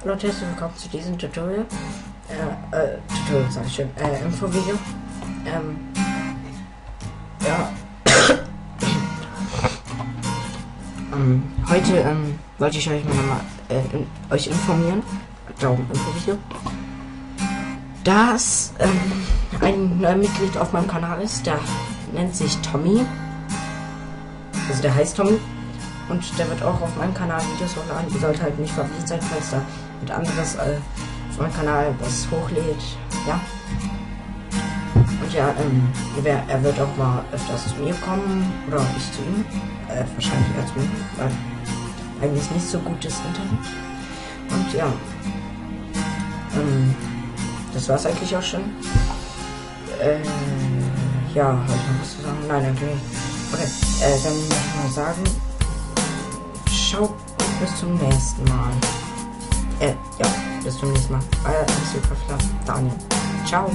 Hallo und herzlich willkommen zu diesem Tutorial. Tutorial sag ich schon, Infovideo. Ja. Heute wollte ich euch mal euch informieren, darum Infovideo, dass ein neuer Mitglied auf meinem Kanal ist, der nennt sich Tommy. Also der heißt Tommy. Und der wird auch auf meinem Kanal Videos hochladen. Ihr sollt halt nicht verwirrt sein, falls da mit anderes auf meinem Kanal was hochlädt. Ja. Und ja, er wird auch mal öfters zu mir kommen. Oder ich zu ihm. Wahrscheinlich eher zu mir. Weil eigentlich nicht so gutes Internet. Und ja. Das war's eigentlich auch schon. Ja, habe ich noch was zu sagen? Nein, okay. Okay, dann muss ich mal sagen. Ciao, bis zum nächsten Mal. Ja, bis zum nächsten Mal. Euer MC Daniel. Ciao.